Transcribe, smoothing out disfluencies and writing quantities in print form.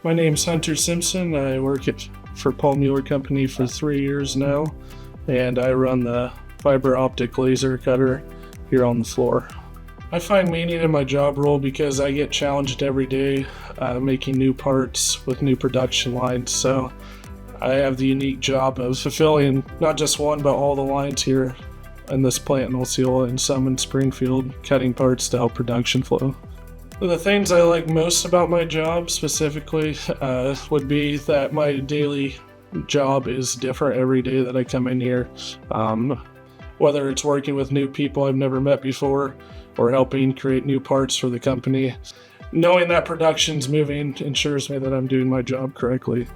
My name's Hunter Simpson. I work for Paul Mueller Company for 3 years now, and I run the fiber optic laser cutter here on the floor. I find meaning in my job role because I get challenged every day making new parts with new production lines. So I have the unique job of fulfilling not just one, but all the lines here in this plant in Osceola and some in Springfield, cutting parts to help production flow. The things I like most about my job specifically would be that my daily job is different every day that I come in here. Whether it's working with new people I've never met before or helping create new parts for the company, knowing that production's moving ensures me that I'm doing my job correctly.